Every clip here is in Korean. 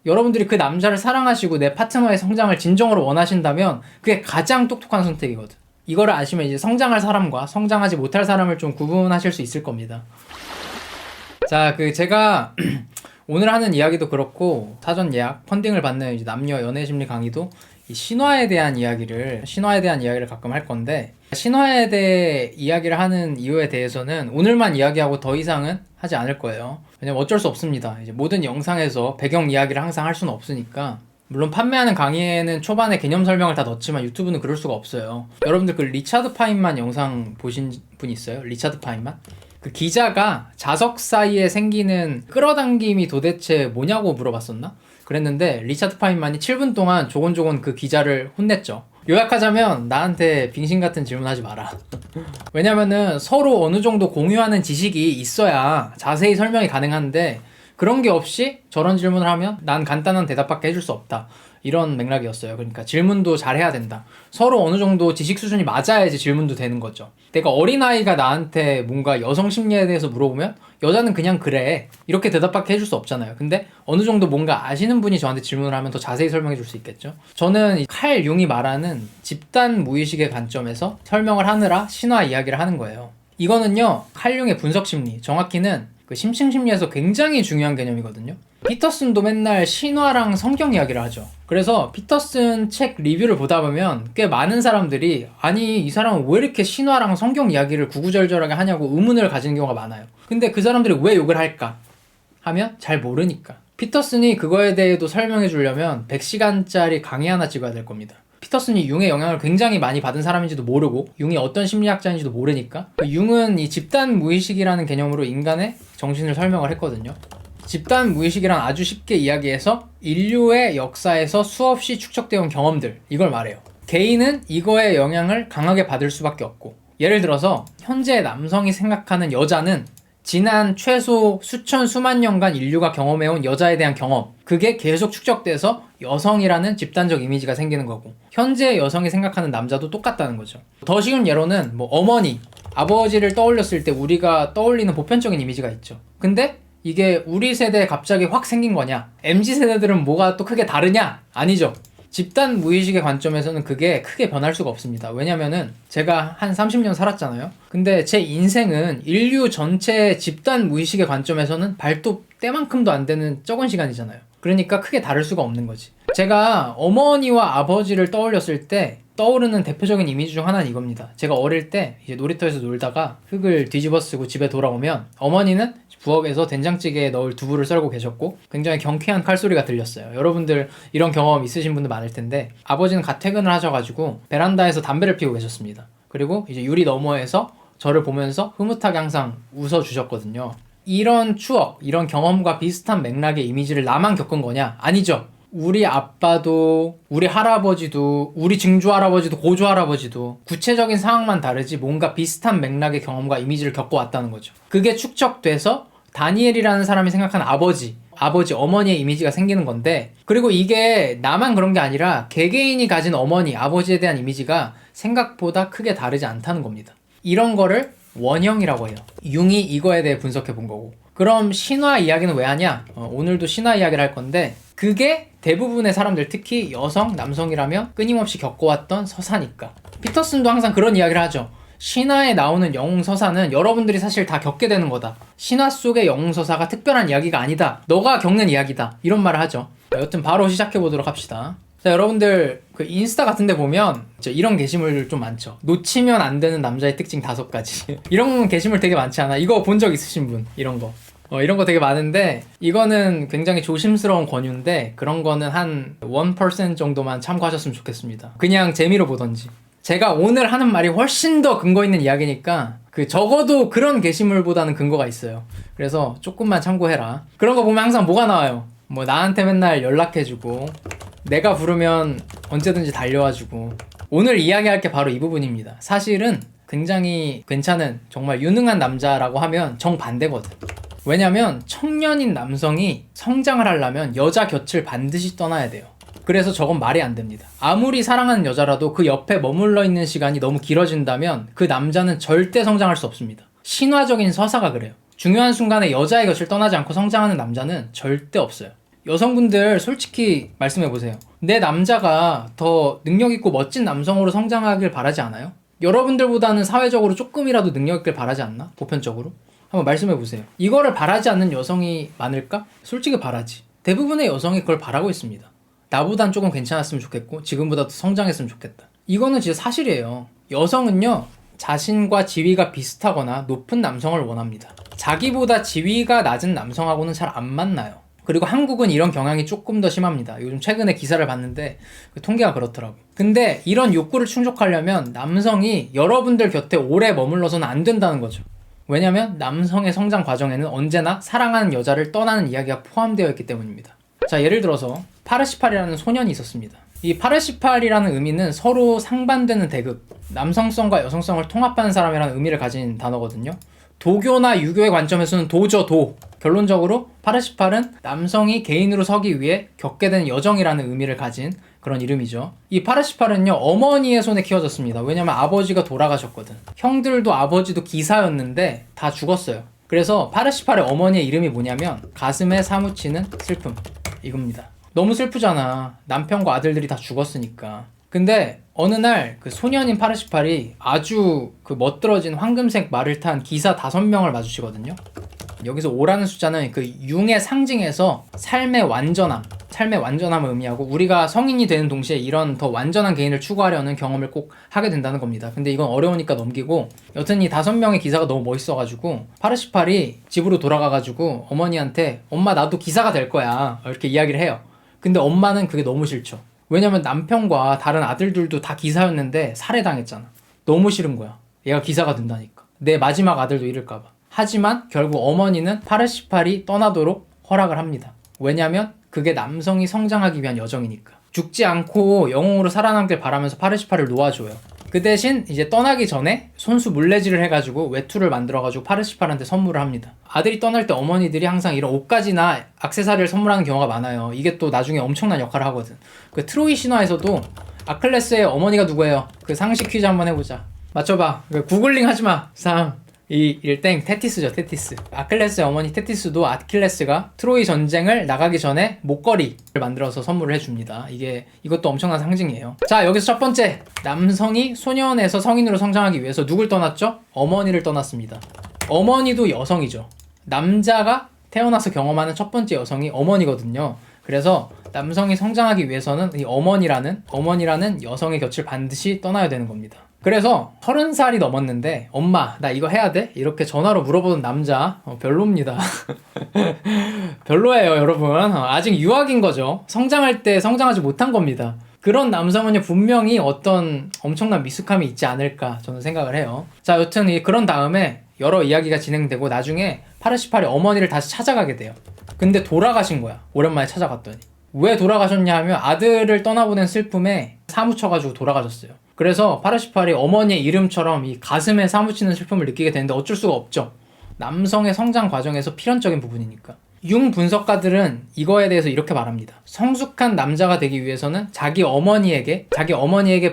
여러분들이 그 남자를 사랑하시고 내 파트너의 성장을 진정으로 원하신다면 그게 가장 똑똑한 선택이거든. 이거를 아시면 이제 성장할 사람과 성장하지 못할 사람을 좀 구분하실 수 있을 겁니다. 자, 제가 오늘 하는 이야기도 그렇고 사전 예약, 펀딩을 받는 이제 남녀 연애 심리 강의도 이 신화에 대한 이야기를 가끔 할 건데, 신화에 대해 이야기를 하는 이유에 대해서는 오늘만 이야기하고 더 이상은 하지 않을 거예요. 왜냐면 어쩔 수 없습니다. 이제 모든 영상에서 배경 이야기를 항상 할 수는 없으니까. 물론 판매하는 강의에는 초반에 개념 설명을 다 넣지만 유튜브는 그럴 수가 없어요. 여러분들 그 리차드 파인만 영상 보신 분 있어요? 리차드 파인만? 그 기자가 자석 사이에 생기는 끌어당김이 도대체 뭐냐고 물어봤었나? 그랬는데 리차드 파인만이 7분 동안 조곤조곤 그 기자를 혼냈죠. 요약하자면 나한테 빙신 같은 질문하지 마라. 왜냐면은 서로 어느 정도 공유하는 지식이 있어야 자세히 설명이 가능한데 그런 게 없이 저런 질문을 하면 난 간단한 대답밖에 해줄 수 없다. 이런 맥락이었어요. 그러니까 질문도 잘 해야 된다. 서로 어느 정도 지식 수준이 맞아야지 질문도 되는 거죠. 내가 어린아이가 나한테 뭔가 여성 심리에 대해서 물어보면 여자는 그냥 그래. 이렇게 대답밖에 해줄 수 없잖아요. 근데 어느 정도 뭔가 아시는 분이 저한테 질문을 하면 더 자세히 설명해 줄 수 있겠죠. 저는 칼 융이 말하는 집단 무의식의 관점에서 설명을 하느라 신화 이야기를 하는 거예요. 이거는요, 칼 융의 분석 심리, 정확히는 그 심층 심리에서 굉장히 중요한 개념이거든요. 피터슨도 맨날 신화랑 성경 이야기를 하죠. 그래서 피터슨 책 리뷰를 보다 보면 꽤 많은 사람들이 아니 이 사람은 왜 이렇게 신화랑 성경 이야기를 구구절절하게 하냐고 의문을 가지는 경우가 많아요. 근데 그 사람들이 왜 욕을 할까? 하면 잘 모르니까. 피터슨이 그거에 대해도 설명해 주려면 100시간짜리 강의 하나 찍어야 될 겁니다. 피터슨이 융의 영향을 굉장히 많이 받은 사람인지도 모르고 융이 어떤 심리학자인지도 모르니까 융은 이 집단 무의식이라는 개념으로 인간의 정신을 설명을 했거든요. 집단 무의식이란 아주 쉽게 이야기해서 인류의 역사에서 수없이 축적되어 온 경험들, 이걸 말해요. 개인은 이거의 영향을 강하게 받을 수밖에 없고, 예를 들어서 현재 남성이 생각하는 여자는 지난 최소 수천 수만 년간 인류가 경험해온 여자에 대한 경험, 그게 계속 축적돼서 여성이라는 집단적 이미지가 생기는 거고, 현재 여성이 생각하는 남자도 똑같다는 거죠. 더 쉬운 예로는 어머니, 아버지를 떠올렸을 때 우리가 떠올리는 보편적인 이미지가 있죠. 근데 이게 우리 세대에 갑자기 확 생긴 거냐? MZ세대들은 뭐가 또 크게 다르냐? 아니죠. 집단 무의식의 관점에서는 그게 크게 변할 수가 없습니다. 왜냐면은 제가 한 30년 살았잖아요. 근데 제 인생은 인류 전체 집단 무의식의 관점에서는 발도 때만큼도 안 되는 적은 시간이잖아요. 그러니까 크게 다를 수가 없는 거지. 제가 어머니와 아버지를 떠올렸을 때 떠오르는 대표적인 이미지 중 하나는 이겁니다. 제가 어릴 때 이제 놀이터에서 놀다가 흙을 뒤집어 쓰고 집에 돌아오면 어머니는 부엌에서 된장찌개에 넣을 두부를 썰고 계셨고 굉장히 경쾌한 칼소리가 들렸어요. 여러분들 이런 경험 있으신 분들 많을 텐데 아버지는 갓 퇴근을 하셔가지고 베란다에서 담배를 피우고 계셨습니다. 그리고 이제 유리 너머에서 저를 보면서 흐뭇하게 항상 웃어주셨거든요. 이런 추억, 이런 경험과 비슷한 맥락의 이미지를 나만 겪은 거냐? 아니죠. 우리 아빠도, 우리 할아버지도, 우리 증조할아버지도, 고조할아버지도 구체적인 상황만 다르지 뭔가 비슷한 맥락의 경험과 이미지를 겪어왔다는 거죠. 그게 축적돼서 다니엘이라는 사람이 생각하는 아버지, 어머니의 이미지가 생기는 건데, 그리고 이게 나만 그런 게 아니라 개개인이 가진 어머니, 아버지에 대한 이미지가 생각보다 크게 다르지 않다는 겁니다. 이런 거를 원형이라고 해요. 융이 이거에 대해 분석해 본 거고. 그럼 신화 이야기는 왜 하냐? 오늘도 신화 이야기를 할 건데 그게 대부분의 사람들, 특히 여성, 남성이라면 끊임없이 겪어왔던 서사니까. 피터슨도 항상 그런 이야기를 하죠. 신화에 나오는 영웅서사는 여러분들이 사실 다 겪게 되는 거다. 신화 속의 영웅서사가 특별한 이야기가 아니다. 너가 겪는 이야기다. 이런 말을 하죠. 여튼 바로 시작해보도록 합시다. 자, 여러분들 그 인스타 같은 데 보면 이런 게시물 좀 많죠. 놓치면 안 되는 남자의 특징 5가지. 이런 게시물 되게 많지 않아? 이거 본 적 있으신 분? 이런 거. 이런 거 되게 많은데 이거는 굉장히 조심스러운 권유인데 그런 거는 한 1% 정도만 참고하셨으면 좋겠습니다. 그냥 재미로 보던지. 제가 오늘 하는 말이 훨씬 더 근거 있는 이야기니까 적어도 그런 게시물보다는 근거가 있어요. 그래서 조금만 참고해라. 그런 거 보면 항상 뭐가 나와요? 나한테 맨날 연락해주고 내가 부르면 언제든지 달려와주고. 오늘 이야기할 게 바로 이 부분입니다. 사실은 굉장히 괜찮은 정말 유능한 남자라고 하면 정반대거든. 왜냐면 청년인 남성이 성장을 하려면 여자 곁을 반드시 떠나야 돼요. 그래서 저건 말이 안 됩니다. 아무리 사랑하는 여자라도 그 옆에 머물러 있는 시간이 너무 길어진다면 그 남자는 절대 성장할 수 없습니다. 신화적인 서사가 그래요. 중요한 순간에 여자의 곁을 떠나지 않고 성장하는 남자는 절대 없어요. 여성분들 솔직히 말씀해보세요. 내 남자가 더 능력있고 멋진 남성으로 성장하길 바라지 않아요? 여러분들보다는 사회적으로 조금이라도 능력있길 바라지 않나? 보편적으로? 한번 말씀해보세요. 이거를 바라지 않는 여성이 많을까? 솔직히 바라지. 대부분의 여성이 그걸 바라고 있습니다. 나보단 조금 괜찮았으면 좋겠고 지금보다 더 성장했으면 좋겠다. 이거는 진짜 사실이에요. 여성은요, 자신과 지위가 비슷하거나 높은 남성을 원합니다. 자기보다 지위가 낮은 남성하고는 잘 안 만나요. 그리고 한국은 이런 경향이 조금 더 심합니다. 요즘 최근에 기사를 봤는데 그 통계가 그렇더라고. 근데 이런 욕구를 충족하려면 남성이 여러분들 곁에 오래 머물러서는 안 된다는 거죠. 왜냐면 남성의 성장 과정에는 언제나 사랑하는 여자를 떠나는 이야기가 포함되어 있기 때문입니다. 자, 예를 들어서 파르시팔이라는 소년이 있었습니다. 이 파르시팔이라는 의미는 서로 상반되는 대극, 남성성과 여성성을 통합하는 사람이라는 의미를 가진 단어거든요. 도교나 유교의 관점에서는 도죠, 도. 결론적으로 파르시팔은 남성이 개인으로 서기 위해 겪게 된 여정이라는 의미를 가진 그런 이름이죠. 이 파르시팔은요, 어머니의 손에 키워졌습니다. 왜냐면 아버지가 돌아가셨거든. 형들도 아버지도 기사였는데 다 죽었어요. 그래서 파르시팔의 어머니의 이름이 뭐냐면 가슴에 사무치는 슬픔, 이겁니다. 너무 슬프잖아. 남편과 아들들이 다 죽었으니까. 근데 어느 날 그 소년인 파르시팔이 아주 그 멋들어진 황금색 말을 탄 기사 5명을 마주치거든요. 여기서 5라는 숫자는 그 융의 상징에서 삶의 완전함을 의미하고, 우리가 성인이 되는 동시에 이런 더 완전한 개인을 추구하려는 경험을 꼭 하게 된다는 겁니다. 근데 이건 어려우니까 넘기고, 여튼 이 5명의 기사가 너무 멋있어가지고 파르시팔이 집으로 돌아가가지고 어머니한테 엄마 나도 기사가 될 거야 이렇게 이야기를 해요. 근데 엄마는 그게 너무 싫죠. 왜냐면 남편과 다른 아들들도 다 기사였는데 살해당했잖아. 너무 싫은 거야. 얘가 기사가 된다니까. 내 마지막 아들도 잃을까봐. 하지만 결국 어머니는 파르시팔이 떠나도록 허락을 합니다. 왜냐면 그게 남성이 성장하기 위한 여정이니까. 죽지 않고 영웅으로 살아남길 바라면서 파르시팔을 놓아줘요. 그 대신 이제 떠나기 전에 손수 물레질을 해가지고 외투를 만들어가지고 파르시팔한테 선물을 합니다. 아들이 떠날 때 어머니들이 항상 이런 옷가지나 액세서리를 선물하는 경우가 많아요. 이게 또 나중에 엄청난 역할을 하거든. 그 트로이 신화에서도 아클레스의 어머니가 누구예요? 그 상식 퀴즈 한번 해보자. 맞춰봐. 구글링 하지마. 3, 2, 1, 땡. 테티스죠, 테티스. 아클레스의 어머니 테티스도 아킬레스가 트로이 전쟁을 나가기 전에 목걸이를 만들어서 선물을 해줍니다. 이것도 엄청난 상징이에요. 자, 여기서 첫 번째. 남성이 소년에서 성인으로 성장하기 위해서 누굴 떠났죠? 어머니를 떠났습니다. 어머니도 여성이죠. 남자가 태어나서 경험하는 첫 번째 여성이 어머니거든요. 그래서 남성이 성장하기 위해서는 이 어머니라는 여성의 곁을 반드시 떠나야 되는 겁니다. 그래서 30살이 넘었는데 엄마 나 이거 해야 돼? 이렇게 전화로 물어보는 남자 별로입니다. 별로예요 여러분. 아직 유학인 거죠. 성장할 때 성장하지 못한 겁니다. 그런 남성은요 분명히 어떤 엄청난 미숙함이 있지 않을까 저는 생각을 해요. 자, 여튼 그런 다음에 여러 이야기가 진행되고 나중에 파르시팔이 어머니를 다시 찾아가게 돼요. 근데 돌아가신 거야. 오랜만에 찾아갔더니. 왜 돌아가셨냐 하면 아들을 떠나보낸 슬픔에 사무쳐가지고 돌아가셨어요. 그래서 파르시팔이 어머니의 이름처럼 이 가슴에 사무치는 슬픔을 느끼게 되는데 어쩔 수가 없죠. 남성의 성장 과정에서 필연적인 부분이니까. 융 분석가들은 이거에 대해서 이렇게 말합니다. 성숙한 남자가 되기 위해서는 자기 어머니에게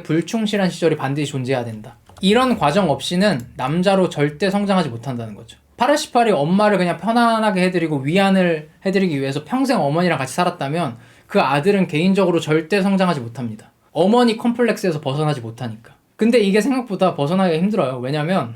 불충실한 시절이 반드시 존재해야 된다. 이런 과정 없이는 남자로 절대 성장하지 못한다는 거죠. 파르시팔이 엄마를 그냥 편안하게 해드리고 위안을 해드리기 위해서 평생 어머니랑 같이 살았다면 그 아들은 개인적으로 절대 성장하지 못합니다. 어머니 컴플렉스에서 벗어나지 못하니까. 근데 이게 생각보다 벗어나기가 힘들어요. 왜냐면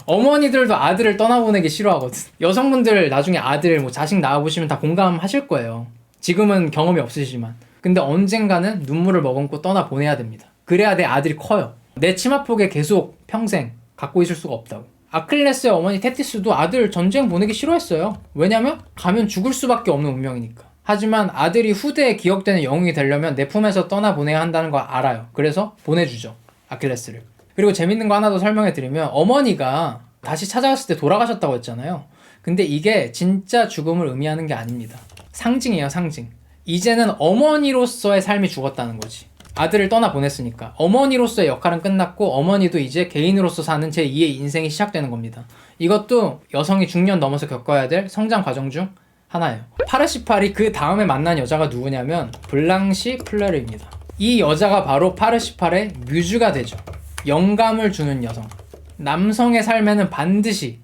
어머니들도 아들을 떠나보내기 싫어하거든. 여성분들 나중에 아들 자식 낳아보시면 다 공감하실 거예요. 지금은 경험이 없으시지만. 근데 언젠가는 눈물을 머금고 떠나보내야 됩니다. 그래야 내 아들이 커요. 내 치마폭에 계속 평생 갖고 있을 수가 없다고. 아킬레스의 어머니 테티스도 아들 전쟁 보내기 싫어했어요. 왜냐면 가면 죽을 수밖에 없는 운명이니까. 하지만 아들이 후대에 기억되는 영웅이 되려면 내 품에서 떠나보내야 한다는 걸 알아요. 그래서 보내주죠, 아킬레스를. 그리고 재밌는 거 하나 더 설명해 드리면 어머니가 다시 찾아왔을 때 돌아가셨다고 했잖아요. 근데 이게 진짜 죽음을 의미하는 게 아닙니다. 상징이에요, 상징. 이제는 어머니로서의 삶이 죽었다는 거지. 아들을 떠나보냈으니까. 어머니로서의 역할은 끝났고 어머니도 이제 개인으로서 사는 제2의 인생이 시작되는 겁니다. 이것도 여성이 중년 넘어서 겪어야 될 성장 과정 중 하나예요. 파르시팔이 그 다음에 만난 여자가 누구냐면 블랑시 플레르입니다. 이 여자가 바로 파르시팔의 뮤즈가 되죠. 영감을 주는 여성. 남성의 삶에는 반드시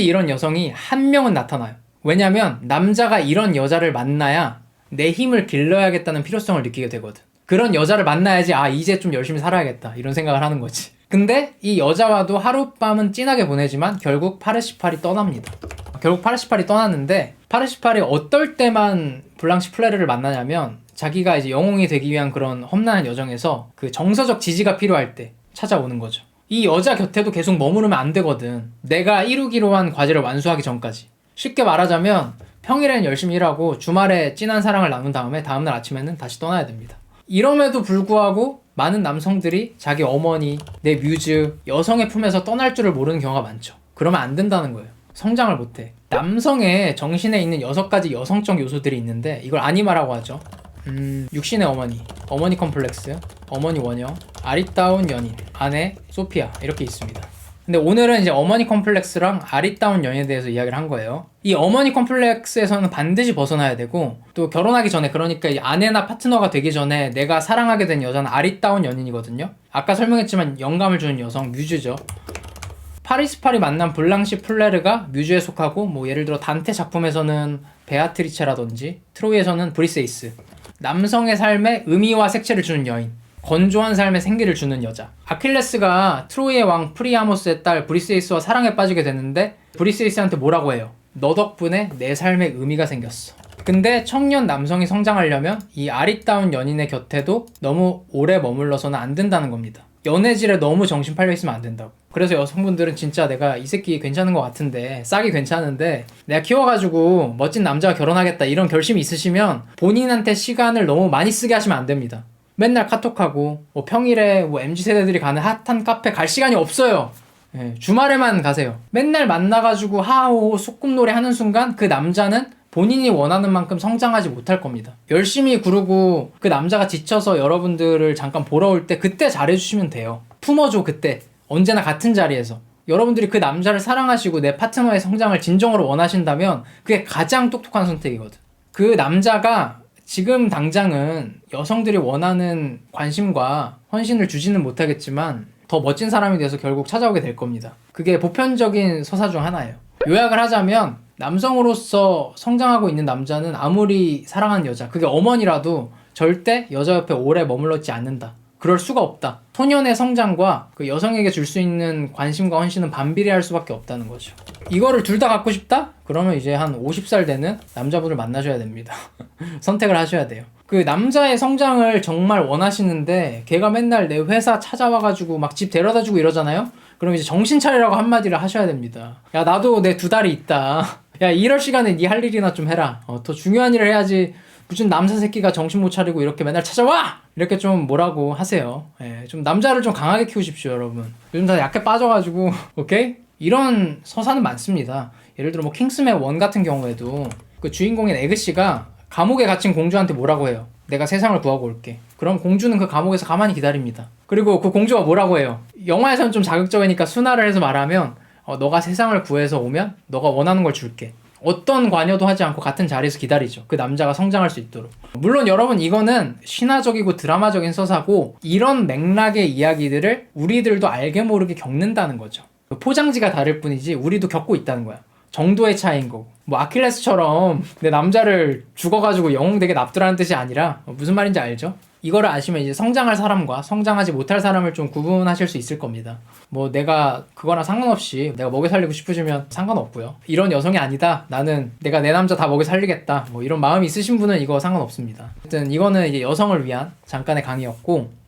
이런 여성이 한 명은 나타나요. 왜냐면 남자가 이런 여자를 만나야 내 힘을 길러야겠다는 필요성을 느끼게 되거든. 그런 여자를 만나야지 이제 좀 열심히 살아야겠다 이런 생각을 하는 거지. 근데 이 여자와도 하룻밤은 진하게 보내지만 결국 파르시팔이 떠납니다. 결국 파르시팔이 떠났는데, 파르시팔이 어떨 때만 블랑시 플레르를 만나냐면 자기가 이제 영웅이 되기 위한 그런 험난한 여정에서 그 정서적 지지가 필요할 때 찾아오는 거죠. 이 여자 곁에도 계속 머무르면 안 되거든. 내가 이루기로 한 과제를 완수하기 전까지. 쉽게 말하자면 평일에는 열심히 일하고 주말에 진한 사랑을 나눈 다음에 다음날 아침에는 다시 떠나야 됩니다. 이럼에도 불구하고 많은 남성들이 자기 어머니, 내 뮤즈, 여성의 품에서 떠날 줄을 모르는 경우가 많죠. 그러면 안 된다는 거예요. 성장을 못해. 남성의 정신에 있는 6가지 여성적 요소들이 있는데 이걸 아니마라고 하죠. 육신의 어머니, 어머니 컴플렉스, 어머니 원형, 아리따운 연인, 아내, 소피아 이렇게 있습니다. 근데 오늘은 이제 어머니 컴플렉스랑 아리따운 연인에 대해서 이야기를 한 거예요. 이 어머니 컴플렉스에서는 반드시 벗어나야 되고, 또 결혼하기 전에, 그러니까 이 아내나 파트너가 되기 전에 내가 사랑하게 된 여자는 아리따운 연인이거든요. 아까 설명했지만 영감을 주는 여성, 뮤즈죠. 파리스팔이 만난 블랑시 플레르가 뮤즈에 속하고, 뭐 예를 들어 단테 작품에서는 베아트리체라든지 트로이에서는 브리세이스. 남성의 삶에 의미와 색채를 주는 여인, 건조한 삶에 생기를 주는 여자. 아킬레스가 트로이의 왕 프리아모스의 딸 브리세이스와 사랑에 빠지게 됐는데 브리세이스한테 뭐라고 해요? 너 덕분에 내 삶에 의미가 생겼어. 근데 청년 남성이 성장하려면 이 아리따운 연인의 곁에도 너무 오래 머물러서는 안 된다는 겁니다. 연애질에 너무 정신 팔려 있으면 안 된다고. 그래서 여성분들은 진짜 내가 이 새끼 괜찮은 것 같은데, 싹이 괜찮은데 내가 키워가지고 멋진 남자와 결혼하겠다 이런 결심이 있으시면 본인한테 시간을 너무 많이 쓰게 하시면 안 됩니다. 맨날 카톡하고 평일에 MZ세대들이 가는 핫한 카페 갈 시간이 없어요. 주말에만 가세요. 맨날 만나가지고 하하호호 소꿉놀이 하는 순간 그 남자는 본인이 원하는 만큼 성장하지 못할 겁니다. 열심히 구르고 그 남자가 지쳐서 여러분들을 잠깐 보러 올 때 그때 잘해주시면 돼요. 품어줘. 그때 언제나 같은 자리에서. 여러분들이 그 남자를 사랑하시고 내 파트너의 성장을 진정으로 원하신다면 그게 가장 똑똑한 선택이거든. 그 남자가 지금 당장은 여성들이 원하는 관심과 헌신을 주지는 못하겠지만 더 멋진 사람이 돼서 결국 찾아오게 될 겁니다. 그게 보편적인 서사 중 하나예요. 요약을 하자면 남성으로서 성장하고 있는 남자는 아무리 사랑하는 여자, 그게 어머니라도 절대 여자 옆에 오래 머물렀지 않는다. 그럴 수가 없다. 소년의 성장과 그 여성에게 줄 수 있는 관심과 헌신은 반비례할 수밖에 없다는 거죠. 이거를 둘 다 갖고 싶다? 그러면 이제 한 50살 되는 남자분을 만나셔야 됩니다. 선택을 하셔야 돼요. 그 남자의 성장을 정말 원하시는데 걔가 맨날 내 회사 찾아와가지고 막 집 데려다주고 이러잖아요? 그럼 이제 정신 차리라고 한마디를 하셔야 됩니다. 야, 나도 내 2달이 있다. 야, 이럴 시간에 네 할 일이나 좀 해라. 더 중요한 일을 해야지. 무슨 남사 새끼가 정신 못 차리고 이렇게 맨날 찾아와! 이렇게 좀 뭐라고 하세요. 좀 남자를 좀 강하게 키우십시오, 여러분. 요즘 다 약해 빠져가지고, 오케이? 이런 서사는 많습니다. 예를 들어 뭐 킹스맨 1 같은 경우에도 그 주인공인 에그씨가 감옥에 갇힌 공주한테 뭐라고 해요? 내가 세상을 구하고 올게. 그럼 공주는 그 감옥에서 가만히 기다립니다. 그리고 그 공주가 뭐라고 해요? 영화에서는 좀 자극적이니까 순화를 해서 말하면 너가 세상을 구해서 오면 너가 원하는 걸 줄게. 어떤 관여도 하지 않고 같은 자리에서 기다리죠. 그 남자가 성장할 수 있도록. 물론 여러분 이거는 신화적이고 드라마적인 서사고 이런 맥락의 이야기들을 우리들도 알게 모르게 겪는다는 거죠. 포장지가 다를 뿐이지 우리도 겪고 있다는 거야. 정도의 차이인 거고. 뭐 아킬레스처럼 내 남자를 죽어가지고 영웅 되게 납두라는 뜻이 아니라 무슨 말인지 알죠? 이거를 아시면 이제 성장할 사람과 성장하지 못할 사람을 좀 구분하실 수 있을 겁니다. 뭐 내가 그거랑 상관없이 내가 먹여 살리고 싶으시면 상관없고요. 이런 여성이 아니다. 나는 내가 내 남자 다 먹여 살리겠다. 뭐 이런 마음이 있으신 분은 이거 상관없습니다. 하여튼 이거는 이제 여성을 위한 잠깐의 강의였고